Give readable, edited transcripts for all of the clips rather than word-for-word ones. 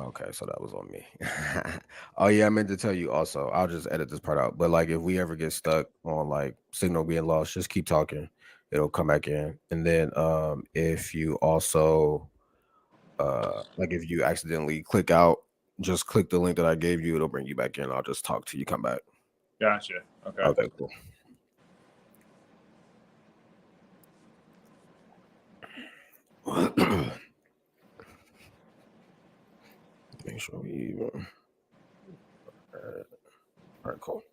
Okay, so that was on me. Oh yeah, I meant to tell you also. I'll just edit this part out. But like if we ever get stuck on like signal being lost, just keep talking. It'll come back in. And then if you also like if you accidentally click out, just click the link that I gave you, it'll bring you back in. I'll just talk to you, come back. Gotcha. Okay. Okay, cool. Make sure we even. All right, cool.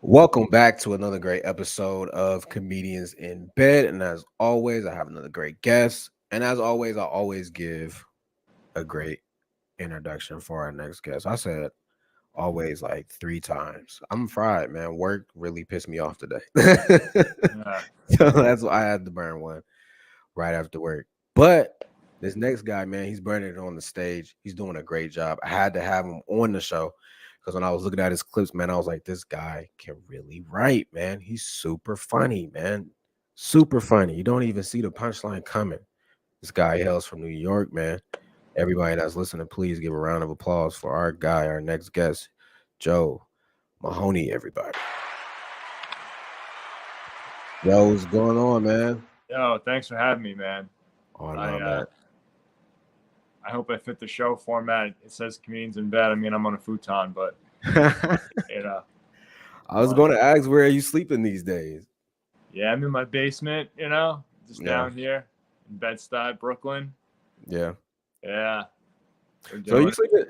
Welcome back to another great episode of Comedians in Bed. And as always, I have another great guest. And as always, I always give a great introduction for our next guest. I said always like 3 times. I'm fried, man. Work really pissed me off today. Yeah. So that's why I had to burn one right after work. But this next guy, man, he's burning it on the stage. He's doing a great job. I had to have him on the show because when I was looking at his clips, man, I was like, this guy can really write, man. He's super funny, man. Super funny. You don't even see the punchline coming. This guy hails from New York, man. Everybody that's listening, please give a round of applause for our guy, our next guest, Joe Mahoney, everybody. Yo, what's going on, man? Yo, thanks for having me, man. Oh, no, I man. I hope I fit the show format. It says comedians in bed. I mean, I'm on a futon, but you know. I was going to ask, where are you sleeping these days? Yeah, I'm in my basement. Just Yeah. down here in Bed-Stuy, Brooklyn. Yeah. Yeah. So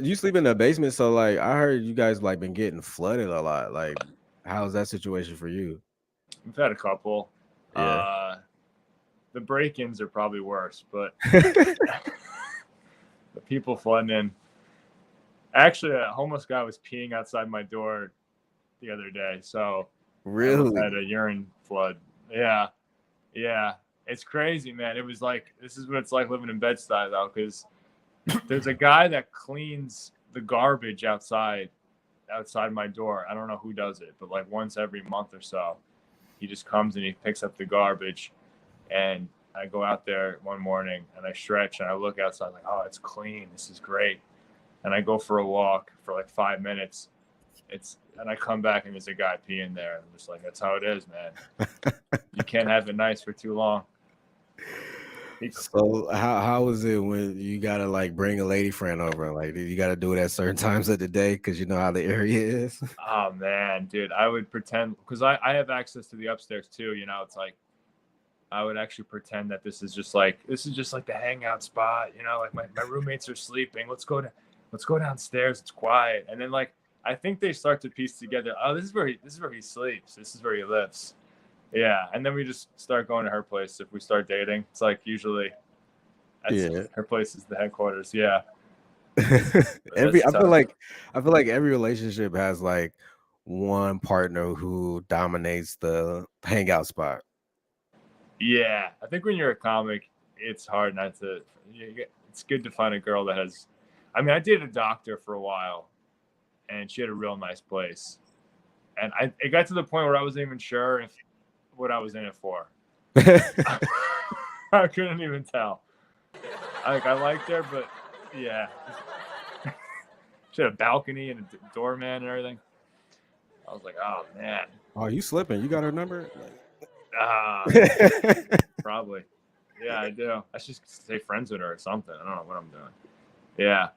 you sleep in the basement. So like I heard you guys like been getting flooded a lot. Like, how's that situation for you? We've had a couple. Yeah. The break-ins are probably worse, but the people flooding in. Actually, a homeless guy was peeing outside my door the other day, so Really? I had a urine flood. Yeah, yeah, it's crazy, man. It was like this is what it's like living in Bed-Stuy though, because there's a guy that cleans the garbage outside my door. I don't know who does it, but like once every month or so, he just comes and he picks up the garbage. And I go out there one morning and I stretch and I look outside like, oh, it's clean. This is great. And I go for a walk for like 5 minutes. And I come back and there's a guy peeing there. And I'm just like, that's how it is, man. You can't have it nice for too long. So how was it when you gotta like bring a lady friend over? Like, you gotta do it at certain times of the day because you know how the area is? Oh man, dude, I would pretend because I have access to the upstairs too. It's like I would actually pretend that this is just like the hangout spot. Like my roommates are sleeping. Let's go downstairs. It's quiet. And then like I think they start to piece together. Oh, this is where he sleeps. This is where he lives. Yeah, and then we just start going to her place if we start dating. It's like usually, her place is the headquarters. Yeah. I feel like every relationship has like one partner who dominates the hangout spot. Yeah, I think when you're a comic, it's hard not to. It's good to find a girl that has. I mean, I dated a doctor for a while, and she had a real nice place, and it got to the point where I wasn't even sure if what I was in it for. I couldn't even tell. I liked her, but yeah, she had a balcony and a doorman and everything. I was like, oh man. Oh, you slipping? You got her number? Probably. Yeah, I do. I should stay friends with her or something. I don't know what I'm doing. Yeah.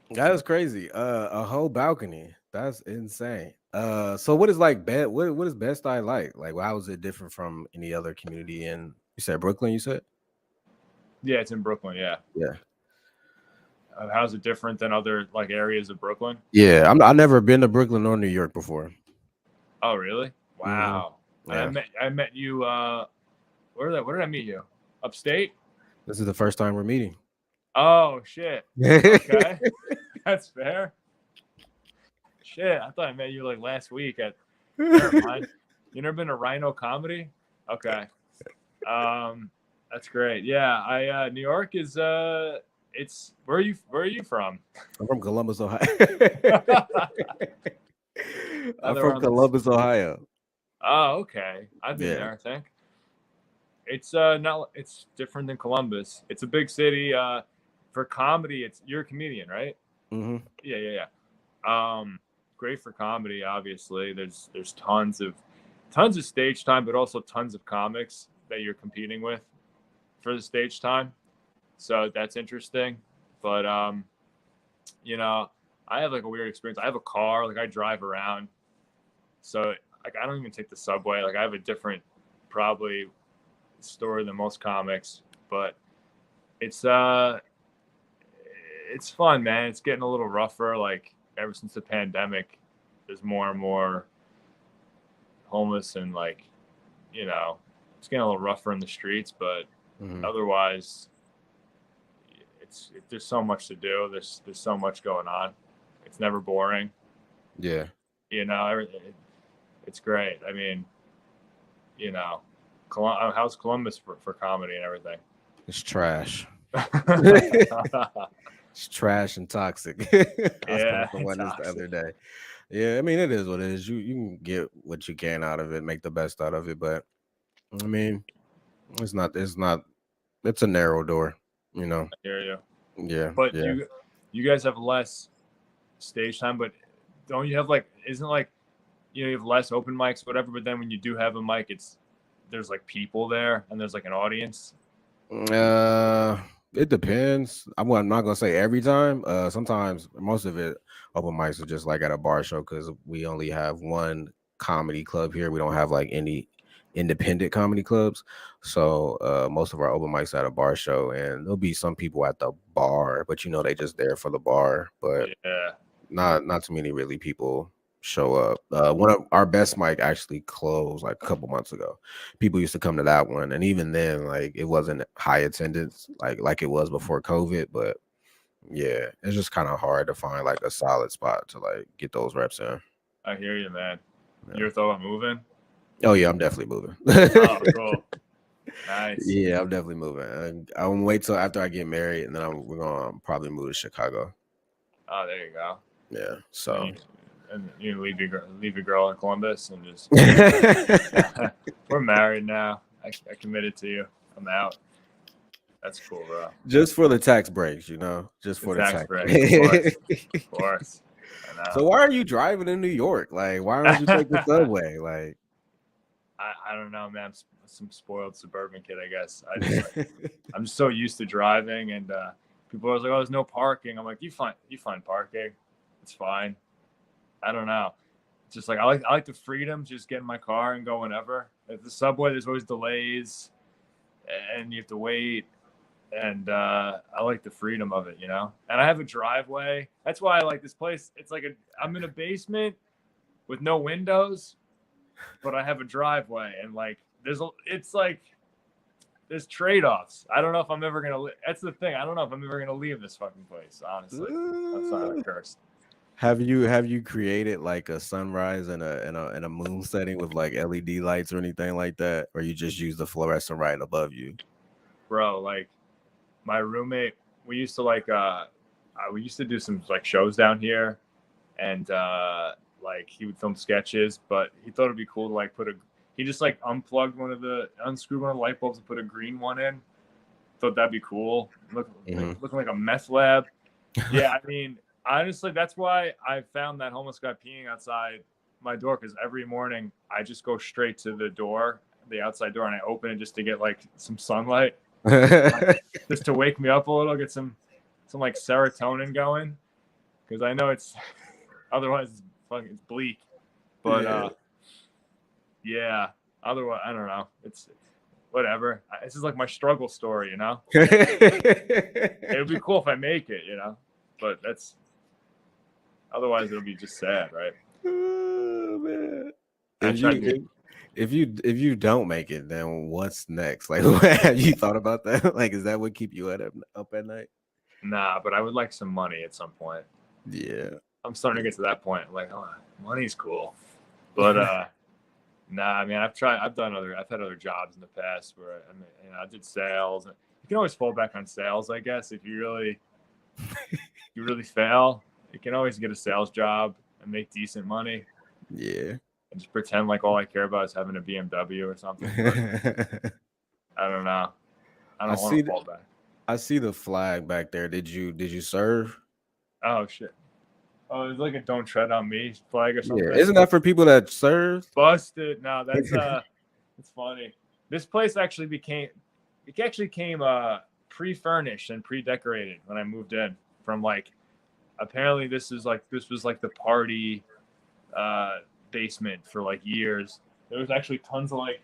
That is crazy. A whole balcony. That's insane. So what is like what is Bed-Stuy like? Like, how is it different from any other community in, you said Brooklyn, you said? Yeah, it's in Brooklyn, yeah. Yeah. How's it different than other like areas of Brooklyn? Yeah, I've never been to Brooklyn or New York before. Oh, really? Wow. Mm-hmm. Yeah. I met you where did I meet you? Upstate? This is the first time we're meeting. Oh shit. Okay. That's fair. Shit, I thought I met you like last week at never mind. You never been to Rhino Comedy? Okay. That's great. Yeah, New York is it's where are you from? I'm from Columbus, Ohio. I'm from Columbus, Ohio. Oh, okay. I've been there, I think. It's not. It's different than Columbus. It's a big city. For comedy, you're a comedian, right? Mm-hmm. Yeah. Great for comedy. Obviously, there's tons of stage time, but also tons of comics that you're competing with for the stage time. So that's interesting. But you know, I have like a weird experience. I have a car. Like I drive around. So like I don't even take the subway. Like I have a different probably story than most comics, but it's fun, man. It's getting a little rougher. Like ever since the pandemic, there's more and more homeless and like, it's getting a little rougher in the streets, but otherwise there's so much to do. There's so much going on. It's never boring. Yeah. It's great. I mean, how's Columbus for comedy and everything? It's trash. It's trash and toxic. I was coming from one this the other day. Yeah, I mean it is what it is. You can get what you can out of it, make the best out of it, but I mean it's a narrow door, you know. I hear you. Yeah. But yeah. you guys have less stage time, but don't you have like isn't like you have less open mics, whatever, but then when you do have a mic there's like people there and there's like an audience? It depends. I'm not gonna say every time. Sometimes most of it open mics are just like at a bar show because we only have one comedy club here. We don't have like any independent comedy clubs. So most of our open mics at a bar show, and there'll be some people at the bar, but they just there for the bar. But not too many really people show up. One of our best mic actually closed like a couple months ago. People used to come to that one, and even then, like it wasn't high attendance like it was before COVID. But yeah, it's just kind of hard to find like a solid spot to like get those reps in. I hear you, man. Yeah. You ever thought about moving? Oh yeah, I'm definitely moving. Oh, cool. Nice. Yeah, I'm definitely moving. I'm gonna wait till after I get married, and then we're gonna probably move to Chicago. Oh, there you go. Yeah. So. And you leave your girl in Columbus and just we're married now. I committed to you. I'm out. That's cool, bro. Just for the tax breaks, just for the tax breaks. Of course. I know. So why are you driving in New York? Like, why don't you take the subway? Like, I don't know, man. I'm some spoiled suburban kid, I guess. I'm just so used to driving, and people are like, "Oh, there's no parking." I'm like, "You find parking. It's fine." I don't know. It's just like I like the freedom, just get in my car and go whenever. At the subway, there's always delays, and you have to wait. And I like the freedom of it, And I have a driveway. That's why I like this place. It's like I'm in a basement with no windows, but I have a driveway, and like there's trade-offs. I don't know if I'm ever gonna. That's the thing. I don't know if I'm ever gonna leave this fucking place. Honestly, that's not a curse. Have you created like a sunrise and a moon setting with like LED lights or anything like that, or you just use the fluorescent light above you? Bro, like my roommate, we used to do some like shows down here, and like he would film sketches, but he thought it'd be cool to like he just like unscrewed one of the light bulbs and put a green one in. Thought that'd be cool. Looking like a meth lab. Yeah, I mean. Honestly, that's why I found that homeless guy peeing outside my door, because every morning I just go straight to the outside door, and I open it just to get like some sunlight, just to wake me up a little, get some like serotonin going, because I know it's otherwise it's bleak. But yeah, otherwise I don't know. It's whatever. This is like my struggle story, It would be cool if I make it, but that's. Otherwise, it'll be just sad, right? Oh, man. If you don't make it, then what's next? Like, have you thought about that? Like, is that what keep you up at night? Nah, but I would like some money at some point. Yeah, I'm starting to get to that point. I'm like, oh, money's cool, but nah. I mean, I've had other jobs in the past where I did sales. You can always fall back on sales, I guess, if you really fail. You can always get a sales job and make decent money. Yeah. And just pretend like all I care about is having a BMW or something. I don't know. I I don't want see to fall back. I see the flag back there. Did you serve? Oh shit. Oh, it's like a "Don't tread on me" flag or Yeah. something. Isn't that for people that serve? Busted. No, that's it's funny. This place actually came pre-furnished and pre-decorated when I moved in from like apparently this was like the party basement for like years. There was actually tons of like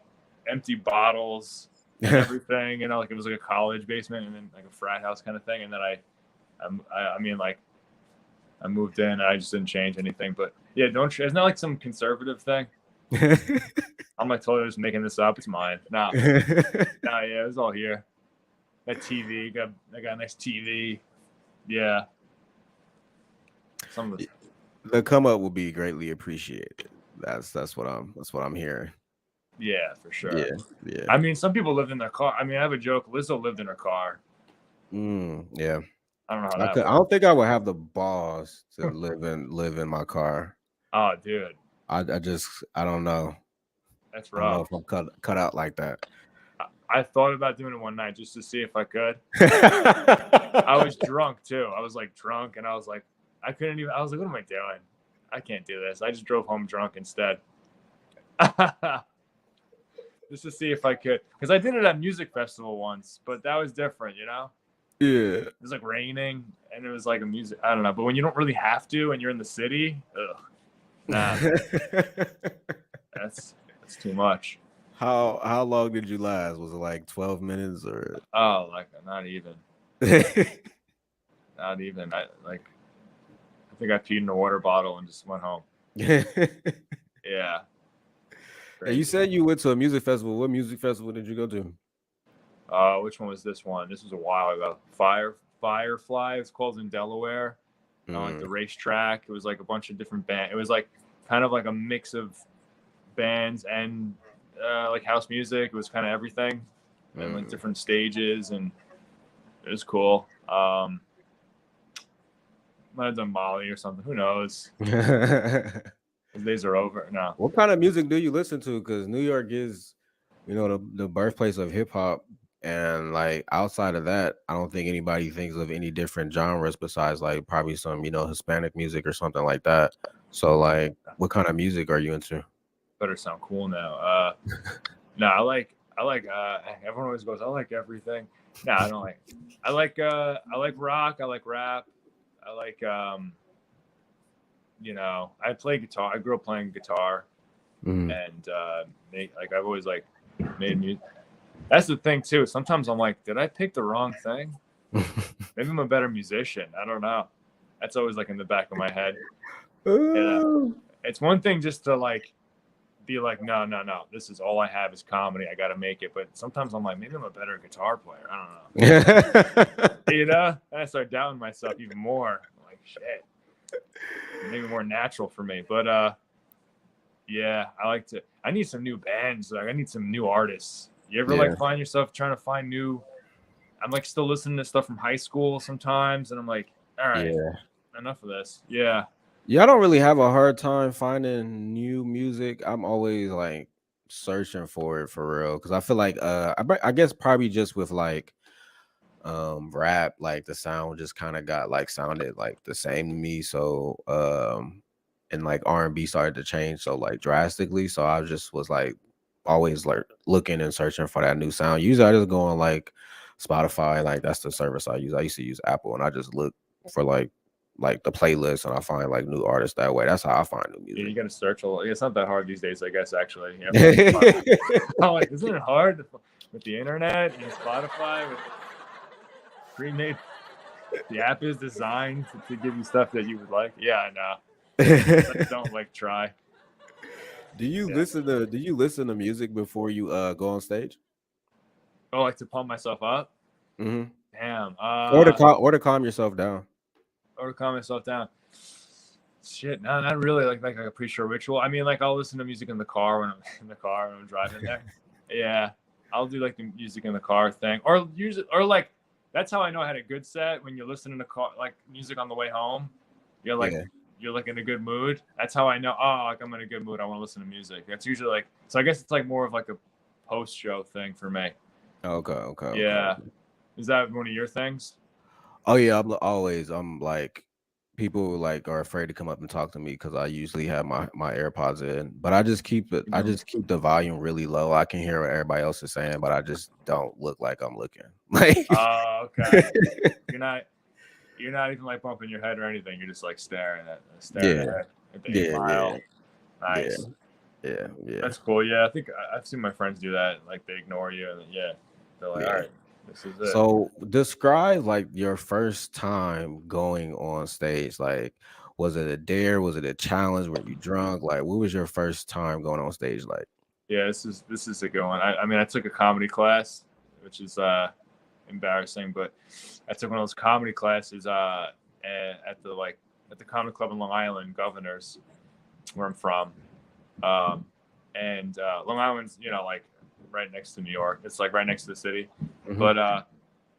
empty bottles and everything, like it was like a college basement and then like a frat house kind of thing. And then I mean like I moved in and I just didn't change anything. But yeah, it's not like some conservative thing. I'm like totally just making this up. It's mine. Nah, yeah, it was all here. That TV I got a nice TV. Yeah. Some of The come up will be greatly appreciated. That's what I'm hearing. yeah, for sure. Yeah. I mean, some people lived in their car. I mean, I have a joke. Lizzo lived in her car. Yeah. I don't know how that works. I don't think I would have the balls to live in my car. Oh, dude. I don't know. That's I don't know rough. if I'm cut out like that. I thought about doing it one night just to see if I could. I was drunk too. I was like drunk and I was like, I couldn't even, I was like, what am I doing? I can't do this. I just drove home drunk instead. Just to see if I could. Because I did it at music festival once, but that was different, you know? Yeah. It was like raining and it was like a music, I don't know. But when you don't really have to and you're in the city, nah, that's too much. How long did you last? Was it like 12 minutes or? Oh, like not even. Not even. I think I peed in a water bottle and just went home. Yeah. Hey, you said you went to a music festival. What music festival did you go to? Which one was this one? This was a while ago. Firefly. It's called in Delaware. Like the racetrack. It was like a bunch of different bands. It was like kind of like a mix of bands and like house music. It was kind of everything, and like different stages, and it was cool. Might have done Molly or something. Who knows? Those days are over now. What kind of music do you listen to? Because New York is, the birthplace of hip hop, and like outside of that, I don't think anybody thinks of any different genres besides like probably some Hispanic music or something like that. So like, what kind of music are you into? Better sound cool now. No, I like everyone always goes, I like everything. No, I don't like. I like rock. I like rap. I like I play guitar. I grew up playing guitar, and I've always like made music. That's the thing too. Sometimes I'm like, did I pick the wrong thing? Maybe I'm a better musician. I don't know. That's always like in the back of my head. It's one thing just to like be like, no, this is all I have is comedy. I got to make it. But sometimes I'm like, maybe I'm a better guitar player. I don't know. And I start doubting myself even more. I'm like, shit. Maybe more natural for me. But yeah, I need some new bands. Like I need some new artists. You ever like find yourself trying to find new? I'm like still listening to stuff from high school sometimes, and I'm like, all right, enough of this. Yeah. Yeah, I don't really have a hard time finding new music. I'm always like searching for it for real, because I feel like I guess probably just with like rap, like the sound just kind of got like sounded like the same to me. So and like R&B started to change so like drastically. So I just was like always like looking and searching for that new sound. Usually I just go on like Spotify, like that's the service I use. I used to use Apple, and I just look for like the playlist, and I find like new artists that way. That's how I find new music. Yeah, you got to search a lot. It's not that hard these days, I guess. Actually, I'm like, isn't it hard with the internet and Spotify? With pre-made, the app is designed to give you stuff that you would like. Yeah, I know. Don't like try. Do you listen to music before you go on stage? Oh, like to pump myself up? Mm-hmm. Damn. Or to calm yourself down. Or to calm myself down. Shit, no, not really. Like a pre-show ritual. I mean, like I'll listen to music in the car when I'm driving there. Yeah, I'll do like the music in the car thing, or like that's how I know I had a good set. When you're listening to like music on the way home, you're like in a good mood. That's how I know. Oh, like I'm in a good mood. I want to listen to music. That's usually like. So I guess it's like more of like a post-show thing for me. Okay, okay, okay, Yeah. okay. Is that one of your things? Oh yeah, I'm like people like are afraid to come up and talk to me because I usually have my AirPods in, but I Mhm. just keep the volume really low. I can hear what everybody else is saying, but I just don't look like I'm looking. Like Oh, okay. You're not you're not even like bumping your head or anything. You're just like staring yeah, at the 8 yeah, yeah, mile. yeah, Nice. yeah, yeah, That's cool. Yeah, I think I've seen my friends do that. Like they ignore you, and yeah, they're like, "All yeah. right, this is it." So describe like your first time going on stage. Like, was it a dare? Was it a challenge? Were you drunk? Like, what was your first time going on stage like? Yeah, this is a good one. I mean, I took a comedy class, which is embarrassing, but I took one of those comedy classes at the comedy club in Long Island, Governors, where I'm from. Um, and Long Island's like right next to New York. It's like right next to the city. Hmm. But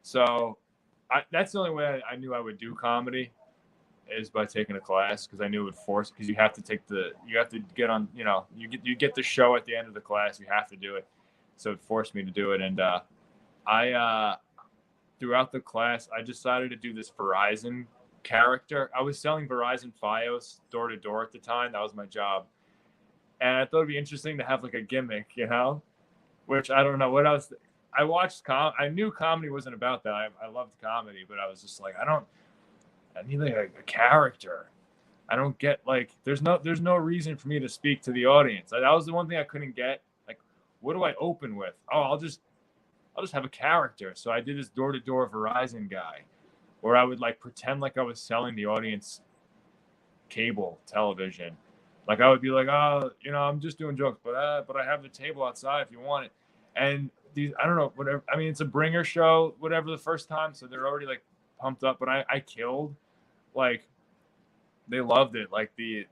so that's the only way I knew I would do comedy is by taking a class because I knew it would force because you have to get on you get the show at the end of the class. You have to do it. So it forced me to do it. And I throughout the class I decided to do this Verizon character. I was selling Verizon Fios door to door at the time. That was my job. And I thought it'd be interesting to have like a gimmick, which I don't know what I was. I watched I knew comedy wasn't about that. I loved comedy, but I was just like, I need like a character. I don't get like there's no reason for me to speak to the audience. That was the one thing I couldn't get. Like, what do I open with? Oh, I'll just have a character. So I did this door to door Verizon guy, where I would like pretend like I was selling the audience cable television. Like I would be like, oh, I'm just doing jokes, but I have the table outside if you want it. And these, I don't know, whatever. I mean, it's a bringer show, whatever the first time, so they're already like pumped up. But I killed, like they loved it. Like the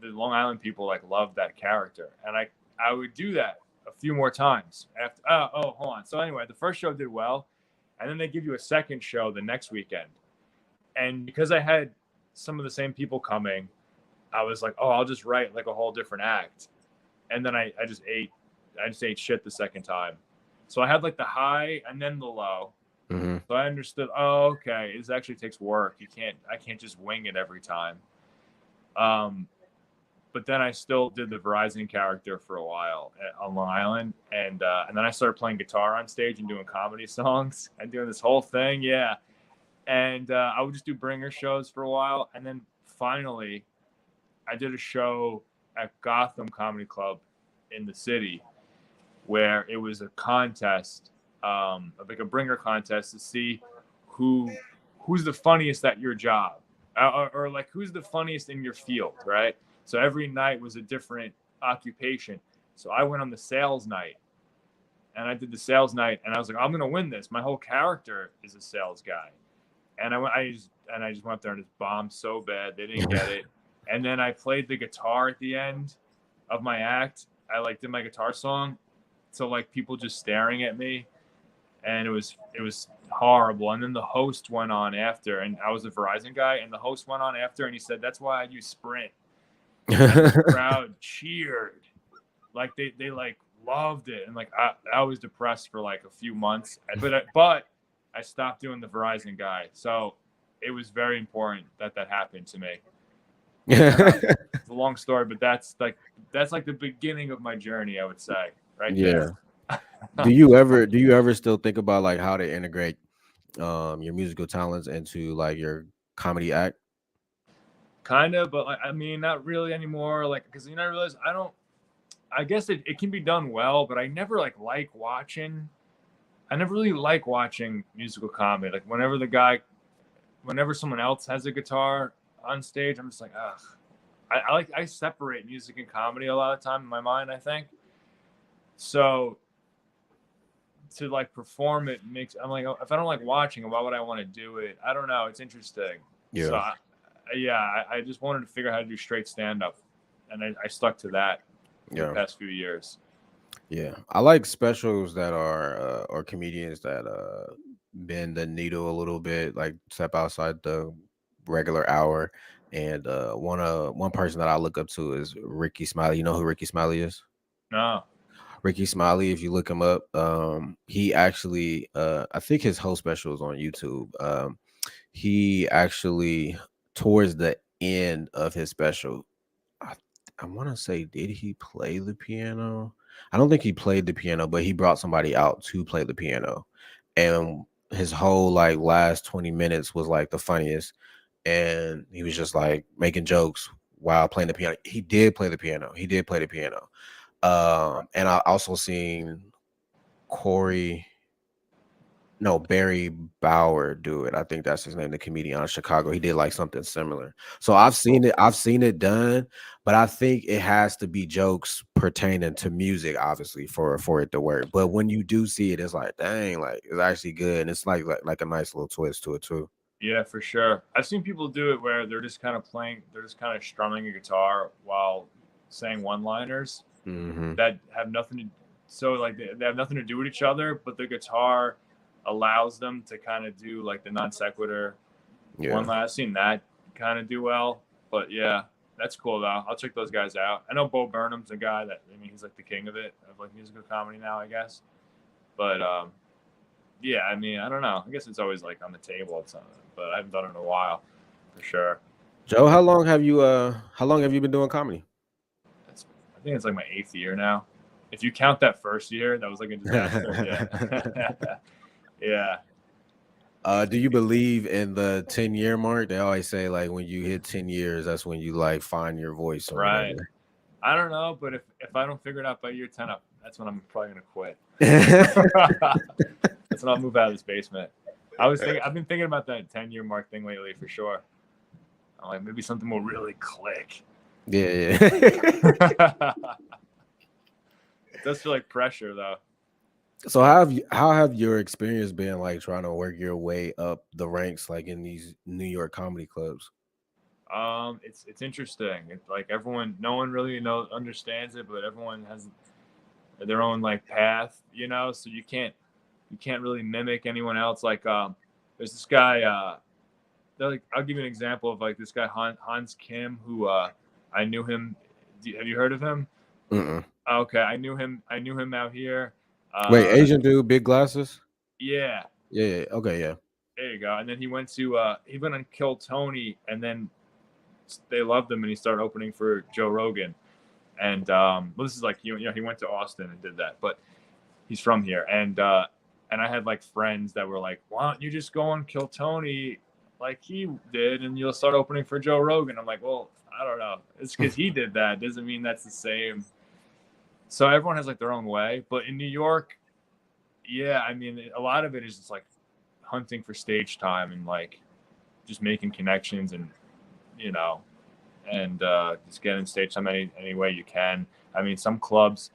Long Island people like loved that character, and I would do that a few more times after. Hold on. So anyway, the first show did well, and then they give you a second show the next weekend, and because I had some of the same people coming, I was like, oh, I'll just write like a whole different act. And then I just ate shit the second time. So I had like the high and then the low. Hmm. So I understood, oh, okay, this actually takes work. I can't just wing it every time. Um, but then I still did the Verizon character for a while on Long Island. And then I started playing guitar on stage and doing comedy songs and doing this whole thing. Yeah. And I would just do bringer shows for a while. And then finally, I did a show at Gotham Comedy Club in the city where it was a contest, like a bringer contest to see who who's the funniest at your job, or like who's the funniest in your field, right? So every night was a different occupation. So I went on the sales night, and I did the sales night, and I was like, I'm gonna win this. My whole character is a sales guy, and I just went there and just bombed so bad they didn't get it. And then I played the guitar at the end of my act. I like did my guitar song, so like people just staring at me, and it was horrible. And then the host went on after, and I was a Verizon guy, and the host went on after, and he said that's why I use Sprint, and the crowd cheered, like they like loved it, and like I was depressed for like a few months, but I stopped doing the Verizon guy, so it was very important that that happened to me. It's a long story, but that's like the beginning of my journey, I would say, right Yeah. there. Do you ever still think about like how to integrate your musical talents into like your comedy act? Kind of, but like I mean, not really anymore. Like, because I realize I don't. I guess it can be done well, but I never like watching. I never really like watching musical comedy. Like whenever someone else has a guitar on stage, I'm just like, ugh. I separate music and comedy a lot of time in my mind. I think so. To like perform it makes I'm like if I don't like watching it, why would I want to do it? I don't know. It's interesting. So Yeah. I just wanted to figure out how to do straight stand up, and I stuck to that for the Yeah. past few years. Yeah. I like specials that are or comedians that bend the needle a little bit, like step outside the regular hour. And one person that I look up to is Ricky Smiley. You know who Ricky Smiley is? No. Ricky Smiley, if you look him up, he actually, I think his whole special is on YouTube. He actually, towards the end of his special, I, I want to say, did he play the piano? I don't think he played the piano, but he brought somebody out to play the piano, and his whole like last 20 minutes was like the funniest, and he was just like making jokes while playing the piano. He did play the piano. He did play the piano. And I also seen Corey, no, Barry Bauer do it. I think that's his name, the comedian out of Chicago. He did like something similar. So I've seen it. I've seen it done, but I think it has to be jokes pertaining to music, obviously, for it to work. But when you do see it, it's like, dang, like it's actually good, and it's like a nice little twist to it too. Yeah, for sure. I've seen people do it where they're just kind of playing, they're just kind of strumming a guitar while saying one-liners Mm-hmm. that have nothing to, so like they have nothing to do with each other, but the guitar allows them to kind of do like the non sequitur Yeah. one last. I've seen that kind of do well, but yeah, that's cool though. I'll check those guys out. I know Bo Burnham's a guy that, I mean, he's like the king of it, of like musical comedy now, I guess. But yeah, I mean, I don't know. I guess it's always like on the table or something, but I haven't done it in a while, for sure. Joe, how long have you been doing comedy? I think it's like my 8th year now. If you count that first year, that was like a disaster. Yeah. Yeah. Do you believe in the 10-year mark? They always say like when you hit 10 years, that's when you like find your voice or Right. whatever. I don't know, but if I don't figure it out by year 10, that's when I'm probably gonna quit. That's when I'll move out of this basement. I've been thinking about that 10-year mark thing lately for sure. I'm like, maybe something will really click. Yeah. It does feel like pressure though. So how have your experience been like trying to work your way up the ranks like in these New York comedy clubs? It's interesting. It's like no one really understands it, but everyone has their own like path, so you can't really mimic anyone else. Like there's this guy, like, I'll give you an example of like this guy Hans Kim, who I knew him. Have you heard of him? Mm-mm. Okay, I knew him out here. Wait, Asian dude, big glasses? Yeah. Yeah. Okay, yeah. There you go. And then he went on Kill Tony, and then they loved him, and he started opening for Joe Rogan. And well, this is like he went to Austin and did that, but he's from here. And I had like friends that were like, "Why don't you just go on Kill Tony like he did, and you'll start opening for Joe Rogan?" I'm like, "Well, I don't know. It's because he did that. Doesn't mean that's the same." So everyone has like their own way. But in New York, yeah, I mean, a lot of it is just like hunting for stage time and like just making connections and just getting stage time any way you can. I mean, some clubs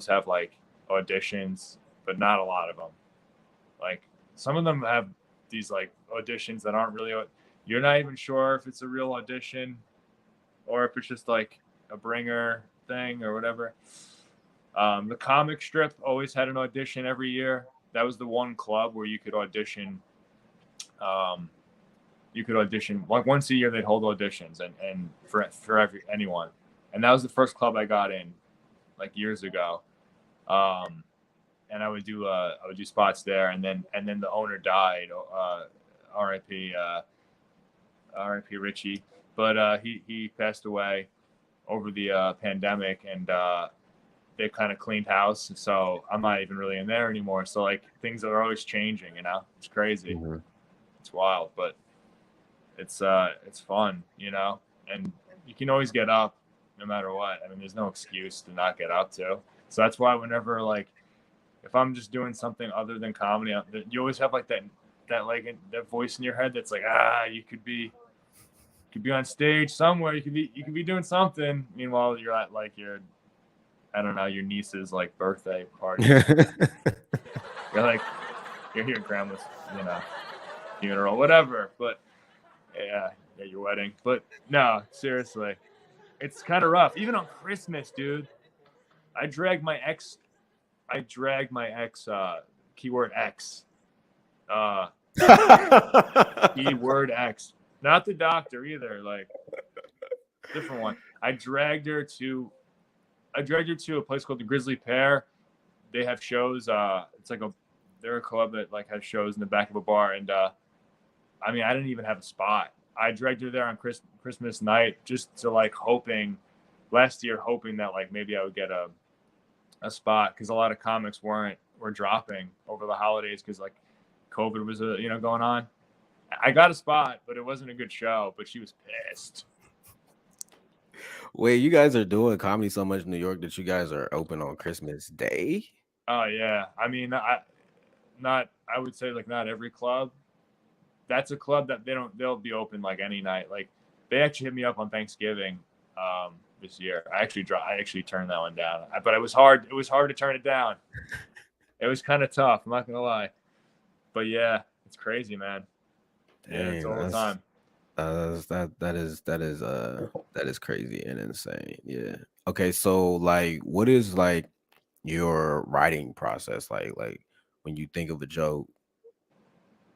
have like auditions, but not a lot of them. Like some of them have these like auditions that aren't really. You're not even sure if it's a real audition or if it's just like a bringer thing or whatever. The comic strip always had an audition every year. That was the one club where you could audition. Like once a year. They'd hold auditions and for anyone, and that was the first club I got in, like years ago. And I would do spots there, and then the owner died. R.I.P. R.I.P. Richie, but he passed away over the pandemic, and they kind of cleaned house, so I'm not even really in there anymore. So like things are always changing, it's crazy. Mm-hmm. It's wild, but it's fun, and you can always get up no matter what. I mean, there's no excuse to not get up to. So that's why whenever like if I'm just doing something other than comedy, you always have like that voice in your head that's like, you could be on stage somewhere, you could be doing something. Meanwhile, you're at like your niece's like birthday party. You're your grandma's, funeral, whatever. But yeah, your wedding. But no, seriously, it's kind of rough. Even on Christmas, dude, I dragged my ex. Keyword X. Keyword X. Not the doctor either. Like different one. I dragged her to I dragged her to a place called the Grizzly Pear. They have shows. It's like they're a club that like has shows in the back of a bar, and I mean, I didn't even have a spot. I dragged her there on Christmas night just to like last year hoping that like maybe I would get a spot, because a lot of comics were dropping over the holidays because like COVID was going on. I got a spot, but it wasn't a good show. But she was pissed. Wait, you guys are doing comedy so much in New York that you guys are open on Christmas Day? Oh yeah, I mean, I would say like not every club. That's a club that they'll be open like any night. Like they actually hit me up on Thanksgiving this year. I actually turned that one down, but it was hard. It was hard to turn it down. It was kind of tough. I'm not gonna lie, but yeah, it's crazy, man. Yeah, it's all the time. That is crazy and insane. Yeah. Okay, so like, what is like your writing process like? Like when you think of a joke,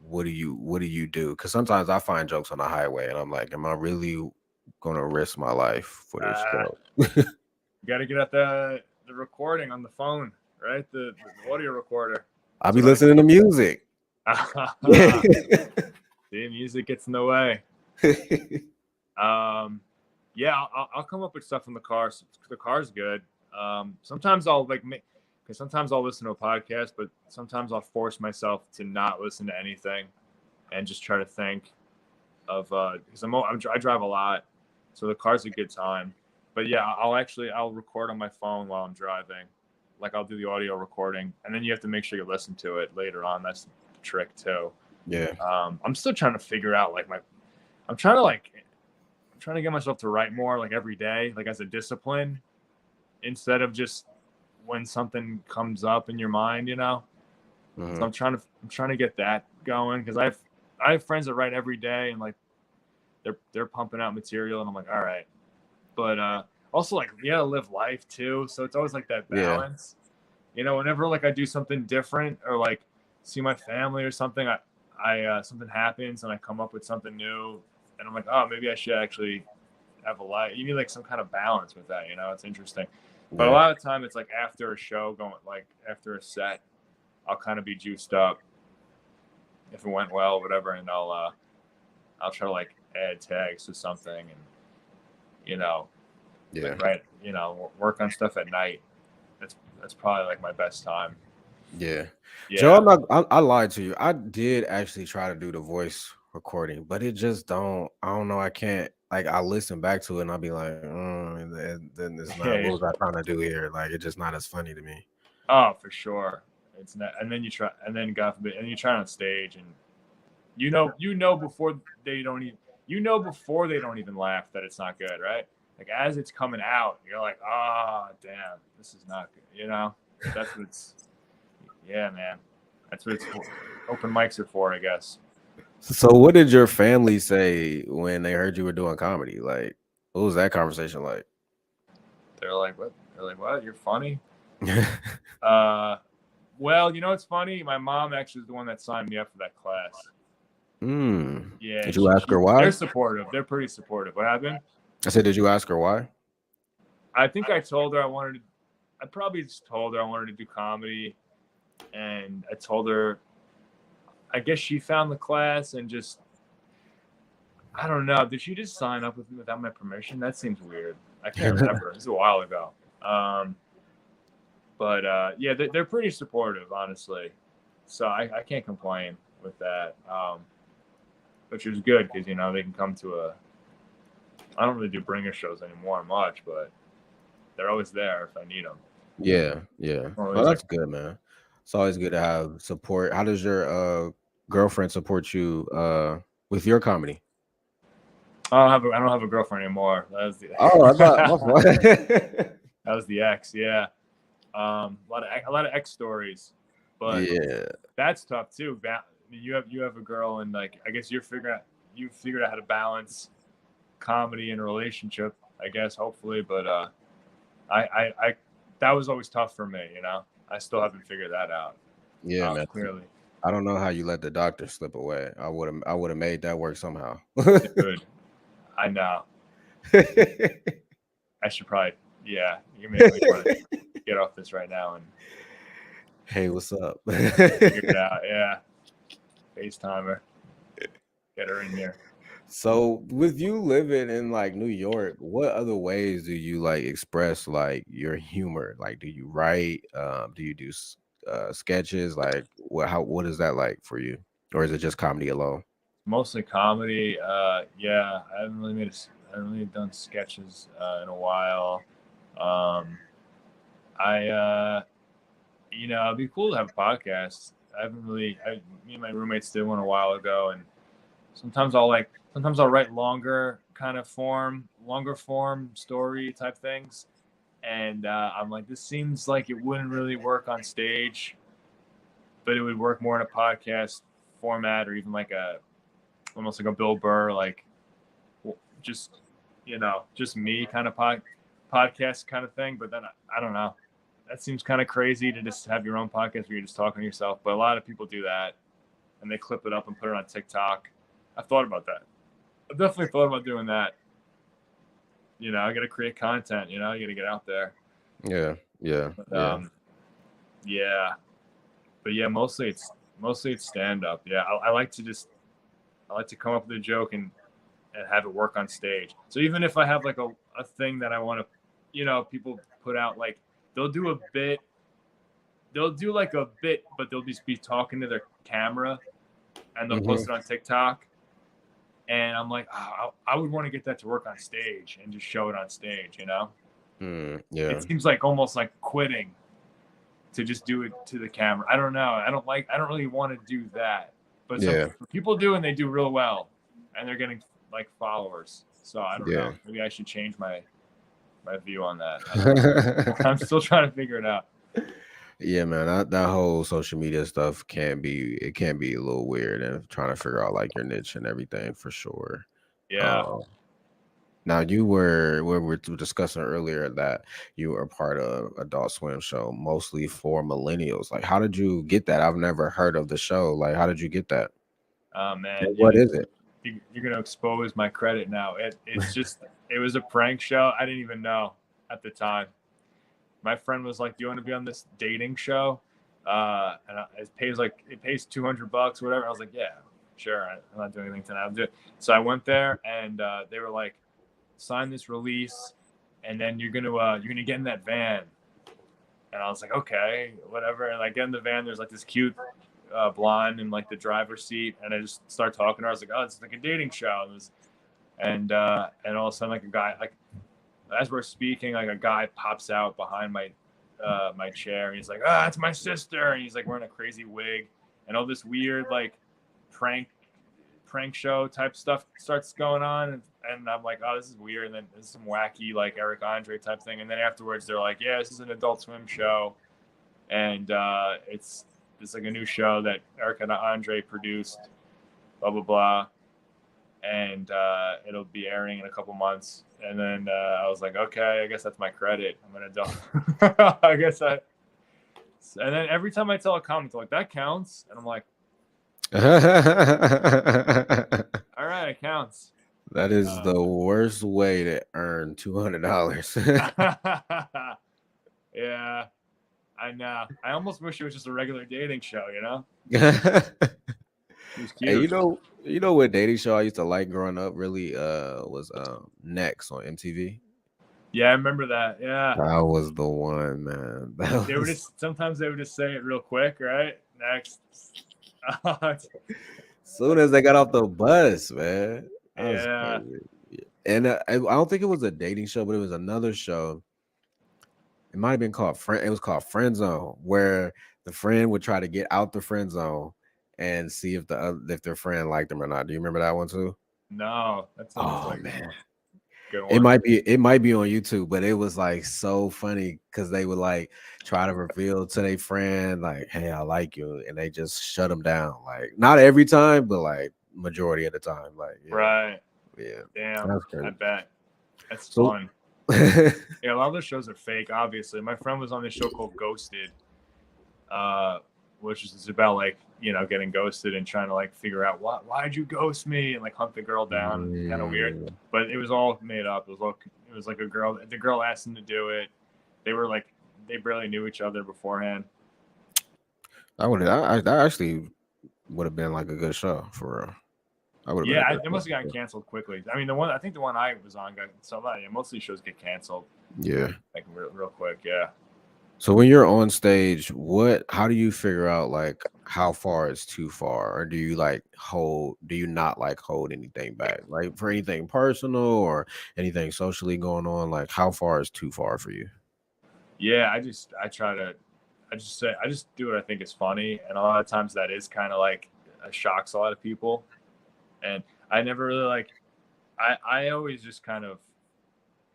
what do you do? Because sometimes I find jokes on the highway, and I'm like, am I really gonna risk my life for this joke? You got to get at the recording on the phone, right? The audio recorder. I'll be listening to music. See, music gets in the way. Yeah, I'll come up with stuff in the car. The car's good. Sometimes I'll because sometimes I'll listen to a podcast, but sometimes I'll force myself to not listen to anything and just try to think of because I drive a lot, so the car's a good time. But yeah, I'll record on my phone while I'm driving. Like I'll do the audio recording, and then you have to make sure you listen to it later on. That's the trick too. Yeah. I'm still trying to figure out like I'm trying to get myself to write more like every day, like as a discipline, instead of just when something comes up in your mind, Mm-hmm. So I'm trying to get that going, because I have friends that write every day, and like they're pumping out material, and I'm like, all right. But also like you gotta live life too, so it's always like that balance. Yeah. Whenever like I do something different or like see my family or something, I something happens and I come up with something new, and I'm like, oh, maybe I should actually have a life. You need like some kind of balance with that, it's interesting. But a lot of the time it's like after a show, like after a set, I'll kind of be juiced up if it went well, whatever, and I'll try to like add tags to something, and work on stuff at night. That's probably like my best time. Yeah. Joe, I lied to you. I did actually try to do the voice recording, but it just I don't know. I can't, like, I listen back to it and I'll be like, and then it's not, what was I trying to do here? Like, it's just not as funny to me. Oh, for sure. It's not, and then you try, and then God forbid, and you try on stage, and before they don't even laugh that it's not good, right? Like as it's coming out, you're like, damn, this is not good. That's what it's. Yeah, man. That's what it's for. Open mics are for, I guess. So what did your family say when they heard you were doing comedy? Like, what was that conversation like? They're like, what? They're like, what? You're funny? Well, it's funny. My mom actually is the one that signed me up for that class. Yeah. Did you ask her why? They're supportive. They're pretty supportive. What happened? I said, did you ask her why? I think I told her I probably just told her I wanted to do comedy. And I told her, I guess she found the class and just, I don't know. Did she just sign up with me without my permission? That seems weird. I can't remember. It was a while ago. But yeah, they're pretty supportive, honestly. So I can't complain with that, which is good because, they can come to I don't really do bringer shows anymore much, but they're always there if I need them. Yeah. Well, that's good, man. It's always good to have support. How does your girlfriend support you with your comedy? I don't have a girlfriend anymore. That was that was the ex. Yeah, a lot of ex stories, but yeah, that's tough too. You have a girl, and like I guess you figured out how to balance comedy and a relationship, I guess, hopefully. But I that was always tough for me. I still haven't figured that out. Yeah, man. Clearly. I don't know how you let the doctor slip away. I would have made that work somehow. Dude, I know. I should probably Yeah, you're making me want to get off this right now and Hey, what's up? figure it out. Yeah, FaceTimer, get her in here. So, with you living in like New York, what other ways do you like express like your humor? Like, do you write? Do you do sketches? Like, what is that like for you, or is it just comedy alone? Mostly comedy. Yeah, I haven't really done sketches in a while. Um, it'd be cool to have a podcast. Me and my roommates did one a while ago, and sometimes I'll write longer form story type things, and I'm like, this seems like it wouldn't really work on stage, but it would work more in a podcast format, or even like almost like a Bill Burr, like just just me kind of podcast kind of thing. But then I don't know. That seems kind of crazy to just have your own podcast where you're just talking to yourself. But a lot of people do that, and they clip it up and put it on TikTok. I've thought about that. I've definitely thought about doing that. I got to create content. I got to get out there. Yeah, yeah, But, yeah. But yeah, mostly it's stand up. Yeah, I like to come up with a joke and have it work on stage. So even if I have like a thing that I want to, people put out, like they'll do a bit, but they'll just be talking to their camera and they'll post it on TikTok. And I'm like, I would want to get that to work on stage and just show it on stage, yeah. It seems like almost like quitting to just do it to the camera. I don't know. I don't really want to do that. But some people do, and they do real well, and they're getting like followers. So I don't know. Maybe I should change my view on that. I'm still trying to figure it out. Yeah, man, that whole social media stuff can be a little weird, and trying to figure out like your niche and everything for sure. Yeah. Now we were discussing earlier that you were a part of Adult Swim show, mostly for millennials. Like, how did you get that? I've never heard of the show. Like, how did you get that? Oh man, And what is it? You're gonna expose my credit now. It's just it was a prank show. I didn't even know at the time. My friend was like, "Do you want to be on this dating show?" And it pays $200, whatever. I was like, "Yeah, sure. I'm not doing anything tonight. I'll do it." So I went there, and they were like, "Sign this release, and then you're gonna get in that van." And I was like, "Okay, whatever." And I get in the van. There's like this cute blonde in like the driver's seat, and I just start talking to her. I was like, "Oh, it's like a dating show." And all of a sudden, like a guy, like as we're speaking, like a guy pops out behind my chair, and he's like, it's my sister, and he's like wearing a crazy wig, and all this weird like prank show type stuff starts going on, and I'm like, oh, this is weird. And then there's some wacky like Eric Andre type thing, and then afterwards they're like, yeah, this is an Adult Swim show, and it's like a new show that Eric and Andre produced, blah blah blah, and it'll be airing in a couple months. And then I was like, okay, I guess that's my credit. I'm an adult. And then every time I tell a comic, they're like, that counts, and I'm like, all right, it counts. That is the worst way to earn $200. Yeah, I know. I almost wish it was just a regular dating show, It was cute. Hey, you know what dating show I used to like growing up really was Next on MTV. Yeah, I remember that. Yeah, That was the one, man. Sometimes they would just say it real quick, right? Next. Soon as they got off the bus, man. Yeah. And I don't think it was a dating show, but it was another show. It might have been called Friend. It was called Friend Zone, where the friend would try to get out the friend zone and see if their friend liked them or not. Do you remember that one too? No, that sounds like man. Good one. It might be on YouTube, but it was like so funny because they would like try to reveal to their friend like, "Hey, I like you," and they just shut them down. Like not every time, but like majority of the time. Like right, yeah. Damn, I bet that's So, fun. Yeah, a lot of those shows are fake. Obviously, my friend was on this show called Ghosted, which is just about like getting ghosted and trying to like figure out why'd you ghost me and like hunt the girl down. Kind of weird, but it was all made up. It It was like a girl. The girl asked him to do it. They were like, they barely knew each other beforehand. That actually would have been like a good show for real. I would have been a good It must have show. gotten canceled quickly. I mean, I think the one I was on got somebody. Mostly shows get canceled. Yeah. Like real quick. Yeah. So when you're on stage, how do you figure out like how far is too far? Or do you not like hold anything back? Like for anything personal or anything socially going on, like how far is too far for you? Yeah, I just do what I think is funny, and a lot of times that is kind of like shocks a lot of people. And I never really like I always just kind of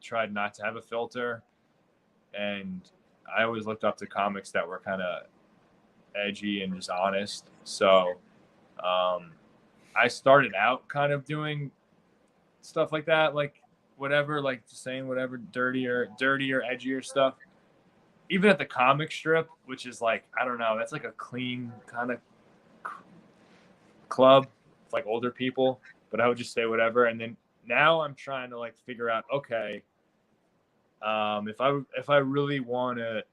tried not to have a filter, and I always looked up to comics that were kind of edgy and just honest. So I started out kind of doing stuff like that, like whatever, like just saying whatever dirtier, edgier stuff. Even at the comic strip, which is like, I don't know, that's like a clean kind of club. It's like older people, but I would just say whatever. And then now I'm trying to like figure out, okay, if I really want to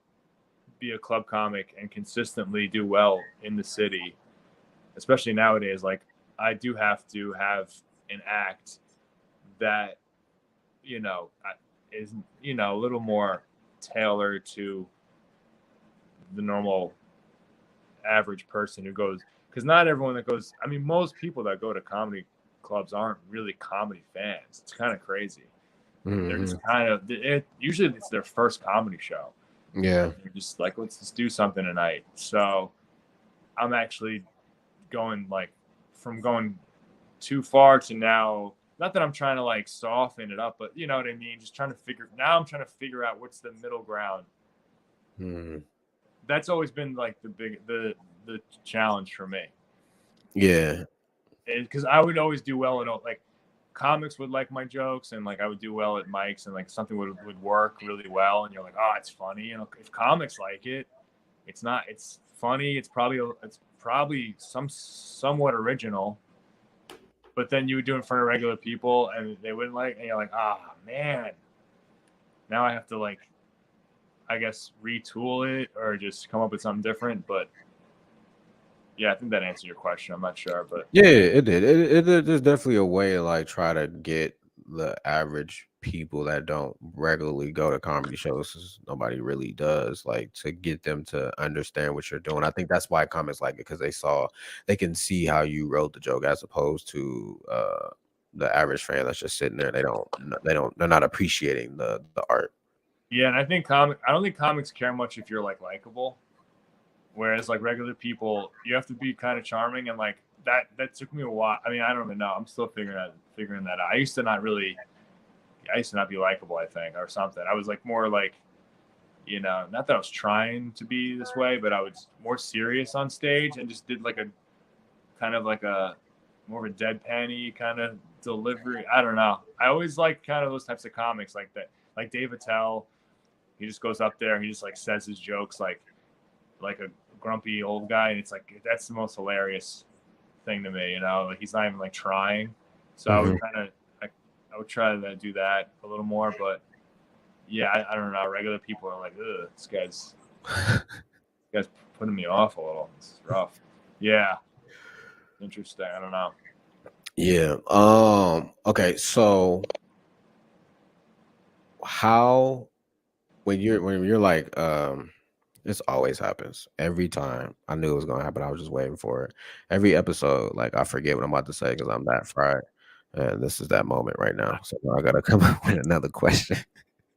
be a club comic and consistently do well in the city, especially nowadays, like I do have to have an act that is a little more tailored to the normal average person who goes, because not everyone that goes, I mean, most people that go to comedy clubs aren't really comedy fans. It's kind of crazy. They're just kind of usually it's their first comedy show. Yeah. They're just like, let's just do something tonight. So I'm actually going from going too far to now, not that I'm trying to like soften it up, but you know what I mean? Just trying to I'm trying to figure out what's the middle ground. That's always been like the challenge for me. Yeah. Because I would always do well at like comics would like my jokes, and like I would do well at mics, and like something would work really well, and you're like, oh, it's funny. And if comics like it, it's funny. It's probably somewhat original. But then you would do it in front of regular people, and they wouldn't like, and you're like, ah, man. Now I have to like, I guess retool it or just come up with something different. But yeah, I think that answered your question. I'm not sure, but yeah, it did. There's definitely a way to like try to get the average people that don't regularly go to comedy shows, 'cause nobody really does, like to get them to understand what you're doing. I think that's why comics like it, because they can see how you wrote the joke as opposed to the average fan that's just sitting there. They're not appreciating the art. yeah, and I don't think comics care much if you're like likable. Whereas like regular people, you have to be kind of charming, and like that took me a while. I mean, I don't even know. I'm still figuring that out. I used to not be likable, I think, or something. I was like more like, not that I was trying to be this way, but I was more serious on stage and just did like a kind of like a more of a deadpan-y kind of delivery. I don't know. I always like kind of those types of comics like that. Like Dave Attell, he just goes up there and he just like says his jokes like a grumpy old guy, and it's like that's the most hilarious thing to me. Like he's not even like trying. So I would I would try to do that a little more, but yeah, I don't know. Regular people are like, ugh, this guy's putting me off a little. This is rough. Yeah, interesting. I don't know. Yeah. Okay. So how when you're like this always happens every time. I knew it was gonna happen. I was just waiting for it. Every episode, like I forget what I'm about to say because I'm that fried. And this is that moment right now. So now I gotta come up with another question.